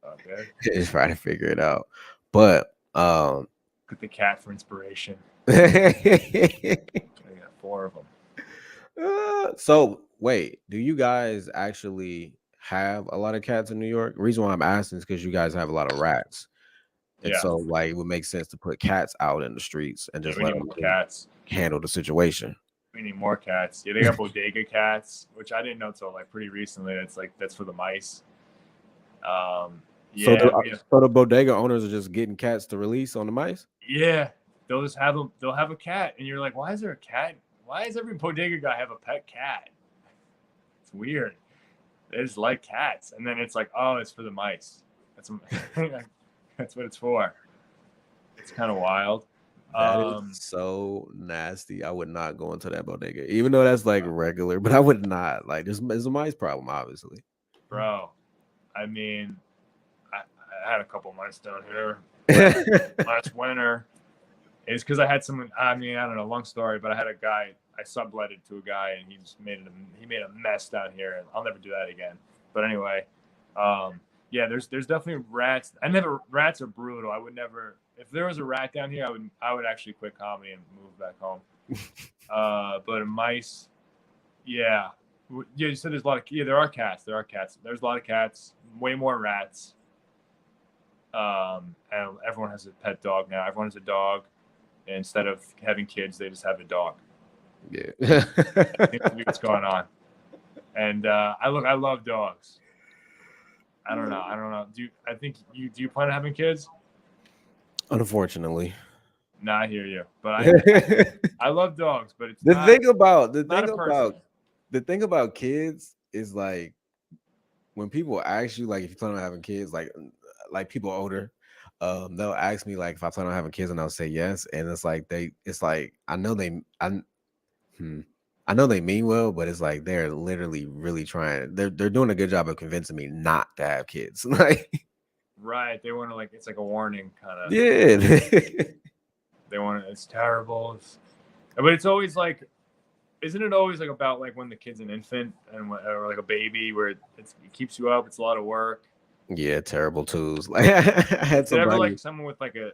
Okay. Just try to figure it out. But Get the cat for inspiration. I got 4 of them. So wait, do you guys actually have a lot of cats in New York? The reason why I'm asking is because you guys have a lot of rats. And Yeah. so like it would make sense to put cats out in the streets and just we let need them more cats. handle the situation. We need more cats. Yeah, they got bodega cats, which I didn't know until like pretty recently. That's for the mice. So Yeah, so the bodega owners are just getting cats to release on the mice? yeah. They'll just have them. They'll have a cat, and you're like, why is there a cat? Why does every bodega guy have a pet cat? It's weird. They just like cats, and then it's like, oh, it's for the mice. That's that's what it's for. It's kind of wild. That is so nasty. I would not go into that bodega, even though that's like regular. But I would not. Like, there's a mice problem, obviously. Bro, I mean, I had a couple mice down here last winter. It's because I had someone. I mean, I don't know, long story, but I had a guy. I subletted to a guy, and he made a mess down here, and I'll never do that again. But anyway, yeah, there's definitely rats. Rats are brutal. I would never. If there was a rat down here, I would actually quit comedy and move back home. But mice, yeah, You said there's a lot of there are cats. There are cats. There's a lot of cats. Way more rats. And everyone has a pet dog now. Everyone has a dog. And instead of having kids, they just have a dog. Yeah, That seems to be what's going on. And I love dogs. I don't know. Do you plan on having kids? unfortunately. No, I hear you, but I love dogs, but it's the not, thing about not a person. the thing about kids is like when people ask you like if you plan on having kids, like people older, they'll ask me like if I plan on having kids, and I'll say yes, and it's like I know I know they mean well, but it's like they're literally really trying. They're doing a good job of convincing me not to have kids. Like, Right, they want to it's like a warning kind of. yeah, They want it's terrible. But it's always like, isn't it always like about like when the kid's an infant or like a baby where it keeps you up? It's a lot of work. yeah, terrible tools. Like I had Is it ever somebody. like someone with like a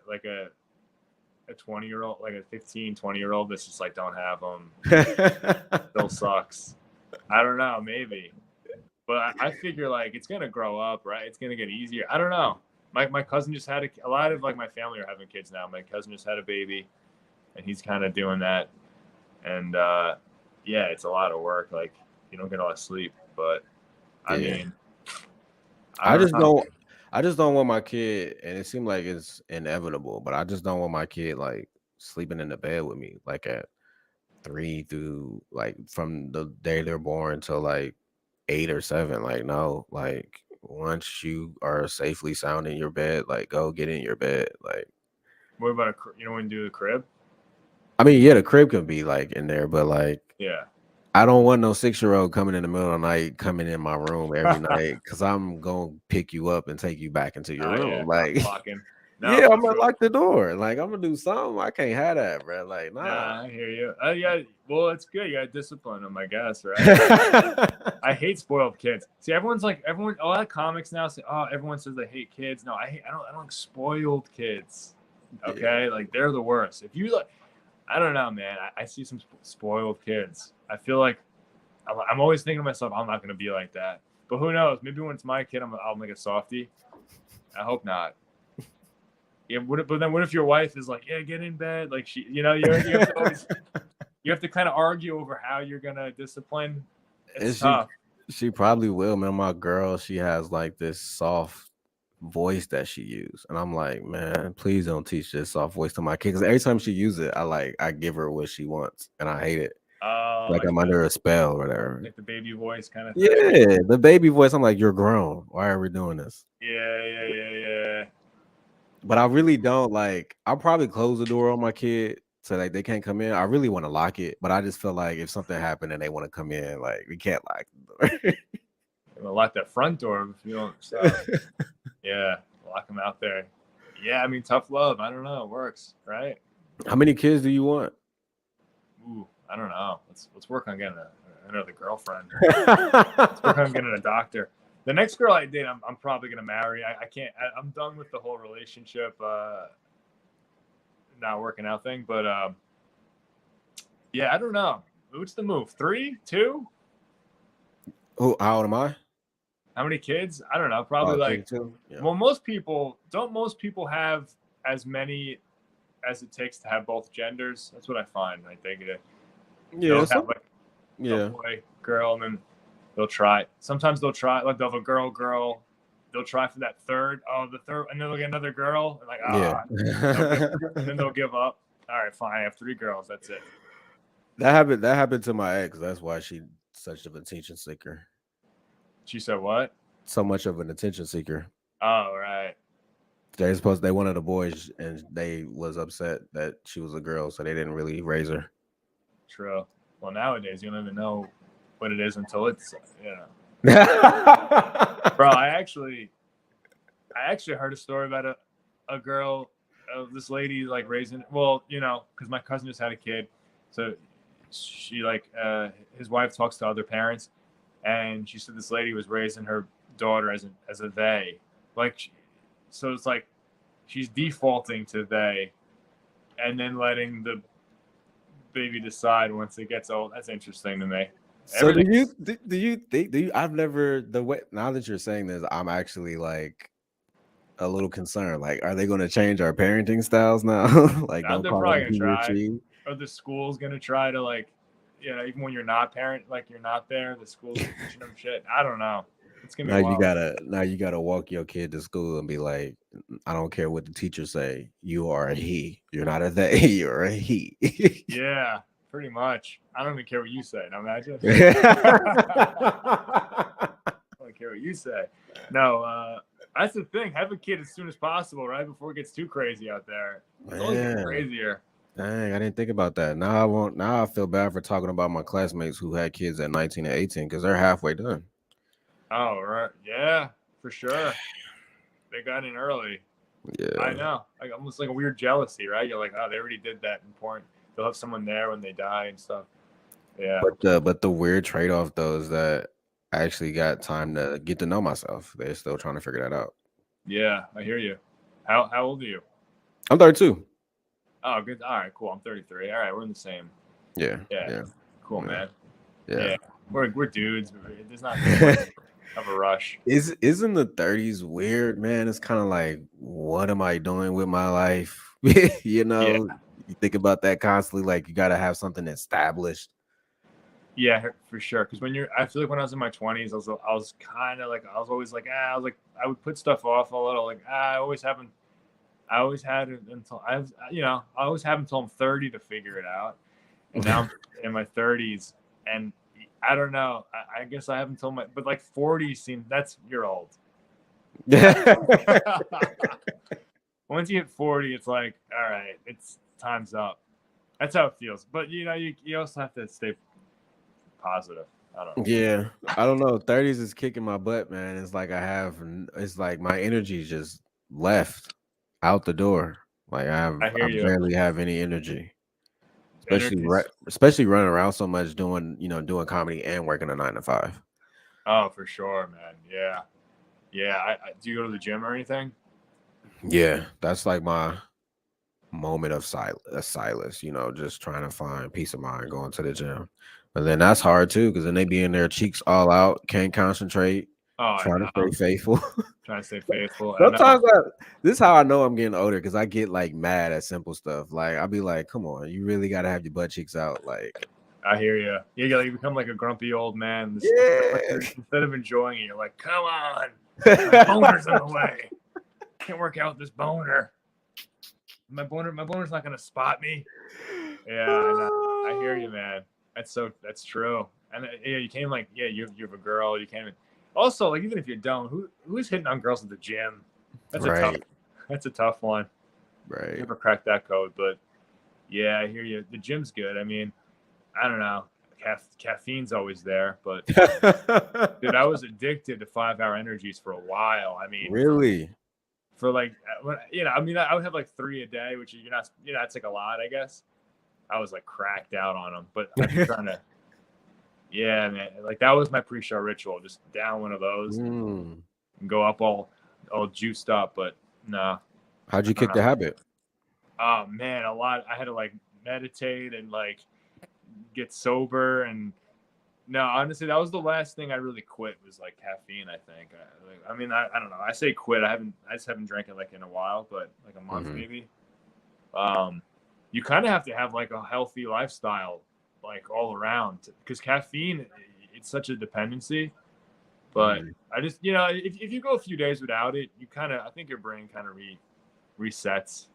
20-year-old, like a 15, 20-year-old that's just like, don't have them. Still sucks. I don't know, maybe. But I figure like it's gonna grow up, right? It's gonna get easier. I don't know. My cousin just had a lot of like my family are having kids now. My cousin just had a baby, and he's kind of doing that. And yeah, it's a lot of work. Like you don't get a lot of sleep. But I mean, I just don't. I just don't want my kid, and it seemed like it's inevitable, but I just don't want my kid like sleeping in the bed with me, like at 3 through like from the day they're born till like 8 or 7. Like, no, like once you are safely sound in your bed, like go get in your bed. Like, what about when you do the crib? I mean, yeah, the crib can be like in there, but like, Yeah. I don't want no 6-year-old coming in the middle of the night, coming in my room every night, because I'm gonna pick you up and take you back into your room. Yeah, like, no, yeah, I'm gonna lock the door. Like, I'm gonna do something. I can't have that, bro. Like, nah. I hear you. Yeah, well, it's good. You gotta discipline them, I guess, right? I hate spoiled kids. See, a lot of comics now say, oh, everyone says they hate kids. No, I don't like spoiled kids. Okay, like they're the worst. If you like, I don't know, man. I see some spoiled kids. I feel like I'm always thinking to myself, I'm not gonna be like that. But who knows? Maybe when it's my kid, I'll make a softie. I hope not. Yeah, but then what if your wife is like, yeah, get in bed, like she, you have to always, you have to kind of argue over how you're gonna discipline. It's tough. She probably will, man. My girl, she has like this soft voice that she uses, and I'm like, man, please don't teach this soft voice to my kid, because every time she uses it, I give her what she wants, and I hate it. Like I'm under a spell or whatever. Like the baby voice kind of thing. Yeah, the baby voice. I'm like, you're grown. Why are we doing this? Yeah. But I really don't like. I'll probably close the door on my kid so like they can't come in. I really want to lock it, but I just feel like if something happened and they want to come in, like we can't lock the door. Lock that front door if you don't stop. Yeah, lock them out there. Yeah, I mean, tough love. I don't know. It works, right? How many kids do you want? Ooh, I don't know. Let's work on getting another girlfriend. Let's work on getting a doctor. The next girl I date, I'm probably gonna marry. I can't. I'm done with the whole relationship not working out thing. But yeah, I don't know. What's the move? 3, 2? How old am I? How many kids? I don't know. Probably like. Yeah. Well, most people have as many as it takes to have both genders. That's what I find. I think it. Yeah. Have like a boy, girl, and then they'll try. Sometimes they'll try like they'll have a girl. They'll try for that third. Oh, the third, and then they'll get another girl. And like, and then they'll give up. All right, fine. I have 3 girls. That's it. That happened to my ex. That's why she's such of a attention seeker. She said what? So much of an attention seeker. Oh, right. They wanted a boy, and they was upset that she was a girl, so they didn't really raise her. True. Well, nowadays you don't even know what it is until it's, Bro, I actually heard a story about a girl, this lady like raising. Well, because my cousin just had a kid, so she like his wife talks to other parents, and she said this lady was raising her daughter as a they, like, so it's like she's defaulting to they, and then letting the baby decide once it gets old. That's interesting to me. So do you think I've never the way now that you're saying this, I'm actually like a little concerned. Like, are they going to change our parenting styles now? Like, Now don't they're call probably us gonna he or try, she. or the school's gonna try to like, even when you're not parent, like you're not there, the school's teaching them shit. I don't know. It's gonna be wild. Now you gotta walk your kid to school and be like, I don't care what the teachers say. You are a he. You're not a they. You're a he. Yeah, pretty much. I don't even care what you say. Now imagine. I don't care what you say. No, that's the thing. Have a kid as soon as possible, right? Before it gets too crazy out there. It's only getting crazier. Dang, I didn't think about that. Now I won't. Now I feel bad for talking about my classmates who had kids at 19 and 18 because they're halfway done. Oh, right. Yeah, for sure. They got in early. Yeah, I know. Like almost like a weird jealousy, right? You're like, oh, they already did that important. They'll have someone there when they die and stuff. Yeah. but the weird trade off though is that I actually got time to get to know myself. They're still trying to figure that out. Yeah, I hear you. How old are you? I'm 32. Oh, good. All right, cool. I'm 33. All right, we're in the same. Yeah. Cool, Yeah. man. Yeah. We're dudes. There's not much of a rush. Isn't the 30s weird, man? It's kind of like, what am I doing with my life? You think about that constantly, like you gotta have something established. Yeah, for sure. Because I feel like when I was in my 20s, I was kind of like, I was always like, I would put stuff off a little. Like, I always had it until I always have until I'm 30 to figure it out. And now I'm in my 30s, and I don't know. I guess I have until but like 40 seems you're old. Once you hit 40, it's like, all right, it's time's up. That's how it feels. But you also have to stay positive. I don't know. Yeah, I don't know. 30s is kicking my butt, man. It's like it's like my energy just left out the door. Like I barely have any energy. Especially running around so much doing comedy and working a 9 to 5. Oh, for sure, man. Yeah. Do you go to the gym or anything? Yeah, that's like my moment of silence, just trying to find peace of mind going to the gym. But then that's hard too, because then they be in their cheeks all out, can't concentrate, trying to stay faithful. Trying to stay faithful. Sometimes this is how I know I'm getting older, because I get like mad at simple stuff. Like I'll be like, come on, you really gotta have your butt cheeks out. Like I hear you. You become like a grumpy old man. Instead of enjoying it, you're like, come on, my boner's in the way. Can't work out with this boner. My boner's not gonna spot me. Yeah, I hear you, man. That's true. And you came like, you have a girl. You came. Also, like, even if you don't, who's hitting on girls at the gym? That's a tough one. Right. Never cracked that code, but yeah, I hear you. The gym's good. I mean, I don't know. Caffeine's always there, but dude, I was addicted to 5-hour energies for a while. I mean, really? For like, I mean, I would have like 3 a day, which you're not, it's like a lot, I guess. I was like cracked out on them, but I've been trying to, yeah, man, like that was my pre-show ritual, just down one of those and go up all juiced up, but no. How'd you kick the habit? Oh man, a lot. I had to like meditate and like get sober, and no, honestly, that was the last thing I really quit was like caffeine. I think. I mean, I don't know. I say quit. I just haven't drank it like in a while, but like a month maybe. You kind of have to have like a healthy lifestyle, like all around, because caffeine, it's such a dependency. But I just, if you go a few days without it, I think your brain kind of resets.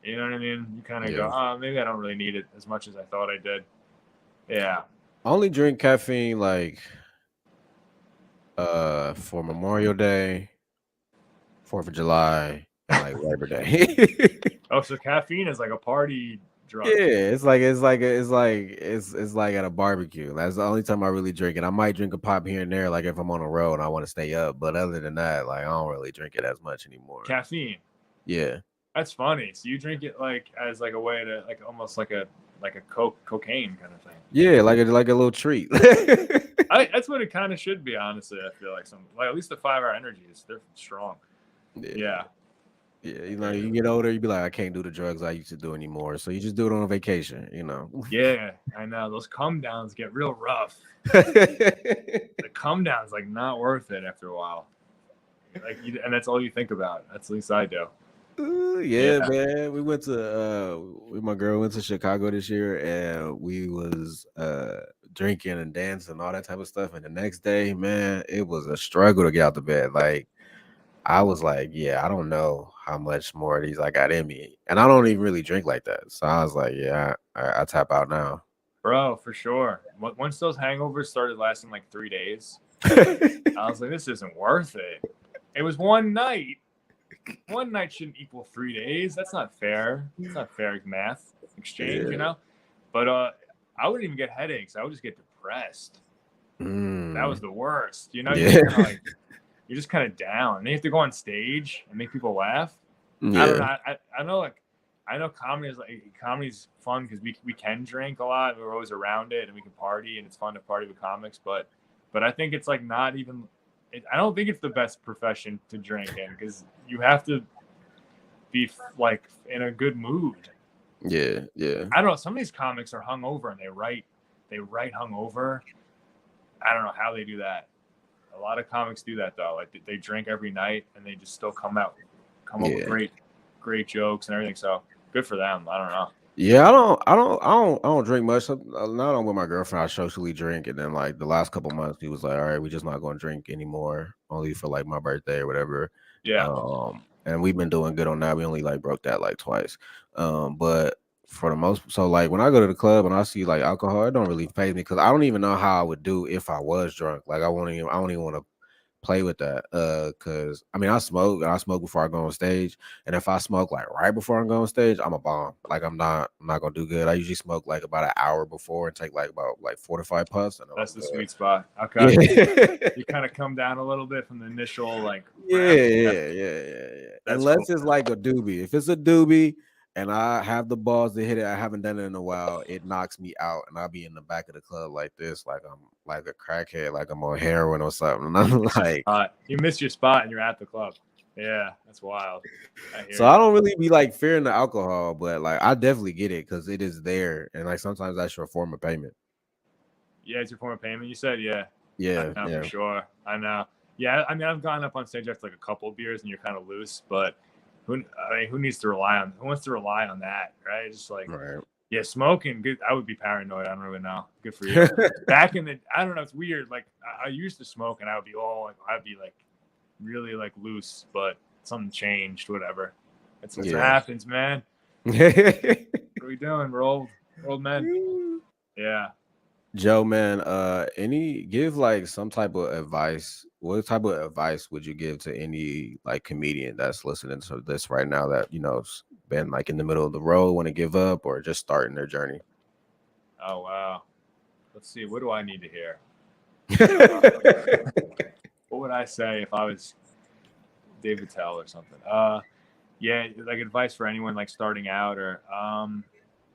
You know what I mean? You kind of go, oh, maybe I don't really need it as much as I thought I did. Yeah. I only drink caffeine like For Memorial Day, 4th of July, and like Labor Day. Oh, so caffeine is like a party Yeah, drug. it's like at a barbecue. That's the only time I really drink it. I might drink a pop here and there, like if I'm on the road and I want to stay up. But other than that, like I don't really drink it as much anymore. Caffeine. Yeah, That's funny. So you drink it like as like a way to like almost like a cocaine kind of thing. yeah, like a little treat. That's what it kind of should be, honestly. I feel like at least the 5 hour energies, they're strong. Yeah. Yeah, you know, you get older, you be like, I can't do the drugs I used to do anymore. So you just do it on a vacation, you know. Yeah, I know. Those come downs get real rough. The come down's like not worth it after a while. Like, and that's all you think about. That's at least I do. Yeah, man. We went to my girl went to Chicago this year, and we was drinking and dancing and all that type of stuff. And the next day, man, it was a struggle to get out the bed. Like I was like, yeah, I don't know how much more of these I got in me, and I don't even really drink like that. So I was like, yeah, I tap out now, bro, for sure. Once those hangovers started lasting like 3 days, I was like, this isn't worth it. It was one night. One night shouldn't equal 3 days. That's not fair. It's not fair math exchange, you know. But I wouldn't even get headaches. I would just get depressed. That was the worst. You know, you're just kind of down. And you have to go on stage and make people laugh. Yeah. I don't know. I know, like, I know comedy's fun because we can drink a lot. We're always around it and we can party and it's fun to party with comics. But I think it's like not even. I don't think it's the best profession to drink in because you have to be like in a good mood. Yeah. I don't know. Some of these comics are hungover and they write hungover. I don't know how they do that. A lot of comics do that though. Like they drink every night and they just still come up with great jokes and everything. So good for them. I don't know. Yeah, I don't drink much. Not on with my girlfriend. I socially drink, and then like the last couple months, he was like, "All right, we're just not going to drink anymore, only for like my birthday or whatever." Yeah. And we've been doing good on that. We only like broke that like twice. But for the most, so like when I go to the club and I see like alcohol, it don't really faze me because I don't even know how I would do if I was drunk. Like I don't even want to play with that because I mean I smoke before I go on stage, and if I smoke like right before I go on stage, I'm a bomb. Like I'm not gonna do good. I usually smoke like about an hour before and take like about like 4 to 5 puffs, and that's the sweet spot. Okay. Yeah. You kind of come down a little bit from the initial like Yeah. Unless it's like a doobie. If it's a doobie and I have the balls to hit it, I haven't done it in a while, it knocks me out and I'll be in the back of the club like this, like I'm like a crackhead, like I'm on heroin or something. And I'm like, you missed your spot and you're at the club. Yeah, that's wild. I don't really be like fearing the alcohol, but like I definitely get it because it is there, and like sometimes that's your form of payment. Yeah, it's your form of payment. You said, yeah, for sure. I know. Yeah, I mean, I've gone up on stage after like a couple of beers, and you're kind of loose. But who needs to rely on? Who wants to rely on that, right? Just like, yeah, smoking. Good. I would be paranoid. I don't really know. Good for you. Back in the, I don't know. It's weird. Like I used to smoke, and I'd be like really like loose, but something changed. Whatever. That's what happens, man. What are we doing? We're old men. Yeah. Joe, man, give like some type of advice. What type of advice would you give to any like comedian that's listening to this right now that been like in the middle of the road, want to give up, or just starting their journey? Oh wow. Let's see. What do I need to hear? What would I say if I was Dave Attell or something? Yeah, like advice for anyone like starting out or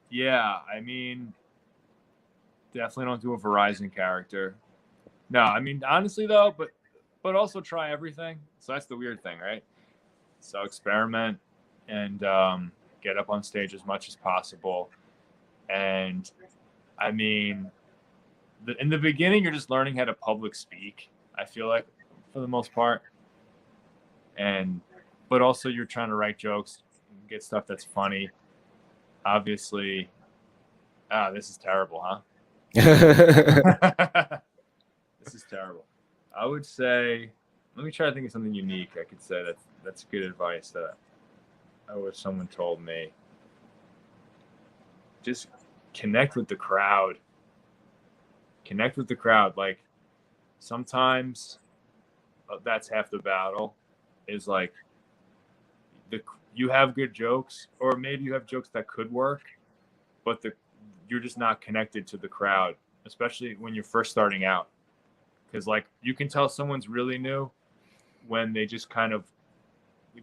yeah, I mean, definitely don't do a Verizon character. No, I mean honestly though, but also try everything. So that's the weird thing, right? So experiment and get up on stage as much as possible. And I mean, in the beginning, you're just learning how to public speak. I feel like for the most part, but also you're trying to write jokes, get stuff that's funny. Obviously, this is terrible, huh? This is terrible. I would say, let me try to think of something unique I could say that's good advice that I wish someone told me. Just connect with the crowd. Connect with the crowd. Like sometimes that's half the battle. Is like you have good jokes, or maybe you have jokes that could work, but you're just not connected to the crowd, especially when you're first starting out. Because like you can tell someone's really new when they just kind of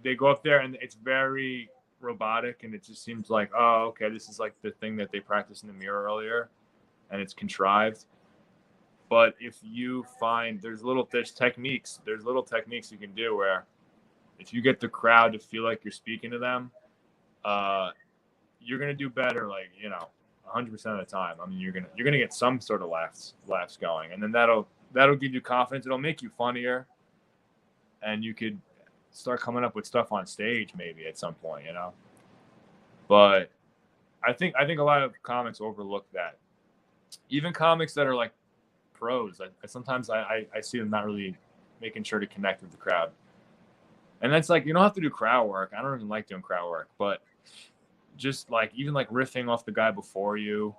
they go up there and it's very robotic, and it just seems like, oh, okay, this is like the thing that they practiced in the mirror earlier, and it's contrived. But if you find there's little techniques you can do where if you get the crowd to feel like you're speaking to them, you're gonna do better. Like 100% of the time. I mean, you're gonna get some sort of laughs going, and then that'll give you confidence. It'll make you funnier, and you could start coming up with stuff on stage maybe at some point, But I think a lot of comics overlook that. Even comics that are like pros, sometimes I see them not really making sure to connect with the crowd. And that's like, you don't have to do crowd work. I don't even like doing crowd work, but just like even like riffing off the guy before you,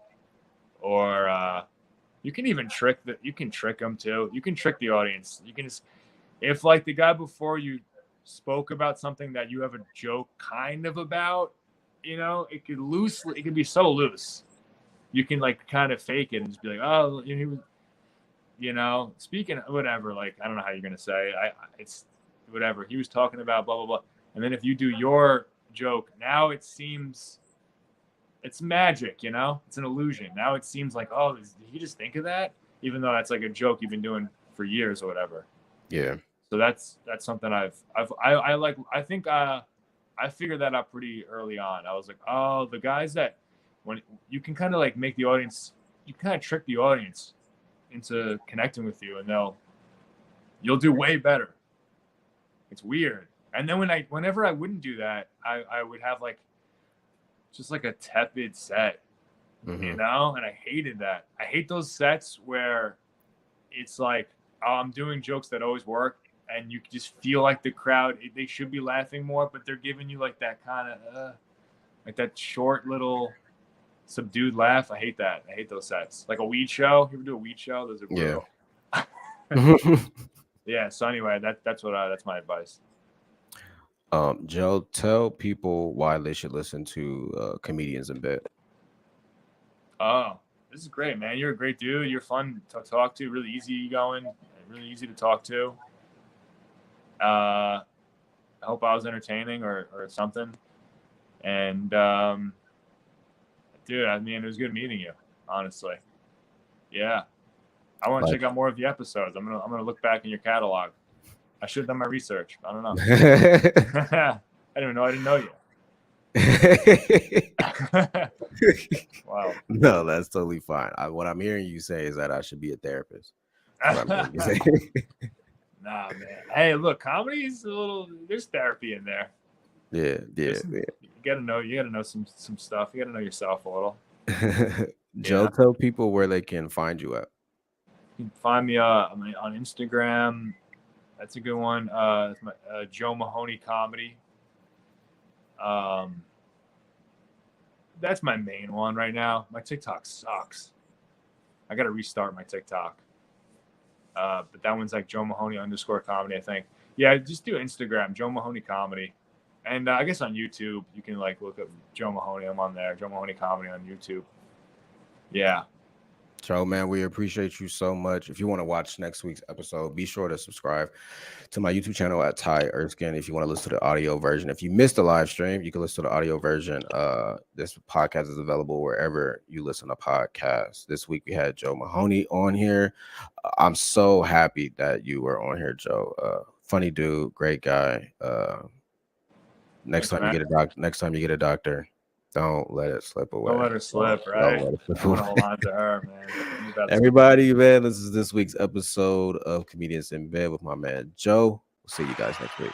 or you can even trick them too. You can trick the audience. You can just, if like the guy before you spoke about something that you have a joke kind of about, it could be so loose. You can like kind of fake it and just be like, oh, he was, speaking of whatever, like, I don't know how you're going to say, it's whatever. He was talking about blah, blah, blah. And then if you do your joke, now it seems it's magic, it's an illusion. Now it seems like, oh, did he just think of that? Even though that's like a joke you've been doing for years or whatever. Yeah. So that's something I think I figured that out pretty early on. I was like, oh, the guys that when you can kind of like make the audience, you kind of trick the audience into connecting with you, and you'll do way better. It's weird. And then whenever I wouldn't do that, I would have like just like a tepid set, and I hated that. I hate those sets where it's like, oh, I'm doing jokes that always work, and you just feel like the crowd, they should be laughing more, but they're giving you like that kind of like that short little subdued laugh. I hate that. I hate those sets. Like a weed show. You ever do a weed show? Those are brutal. Yeah. Yeah. So anyway, that's my advice. Joe, tell people why they should listen to Comedians in Bed. Oh, this is great, man. You're a great dude. You're fun to talk to. Really easy going. Really easy to talk to. I hope I was entertaining or something. And dude, I mean, it was good meeting you, honestly. Yeah. I want to check out more of the episodes. I'm gonna look back in your catalog. I should have done my research. I don't know. I didn't know you. Wow. No, that's totally fine. What I'm hearing you say is that I should be a therapist. Nah, man. Hey, look, comedy is there's therapy in there. Yeah. You gotta know some stuff. You gotta know yourself a little. Joe, tell people where they can find you at. You can find me on Instagram. That's a good one. It's my Joe Mahoney comedy. That's my main one right now. My TikTok sucks. I got to restart my TikTok. But that one's like Joe Mahoney _comedy, I think. Yeah, just do Instagram, Joe Mahoney comedy. And I guess on YouTube, you can like look up Joe Mahoney. I'm on there, Joe Mahoney comedy on YouTube. Yeah. Joe, man, we appreciate you so much. If you want to watch next week's episode, be sure to subscribe to my YouTube channel at Ty Erskine. If you want to listen to the audio version, if you missed the live stream, you can listen to the audio version. This podcast is available wherever you listen to podcasts. This week we had Joe Mahoney on here. I'm so happy that you were on here, Joe. Funny dude, great guy. Next time you get a doctor, don't let it slip away. Don't let her slip, right? Hold on to her, man. Everybody, man, this is this week's episode of Comedians in Bed with my man Joe. We'll see you guys next week.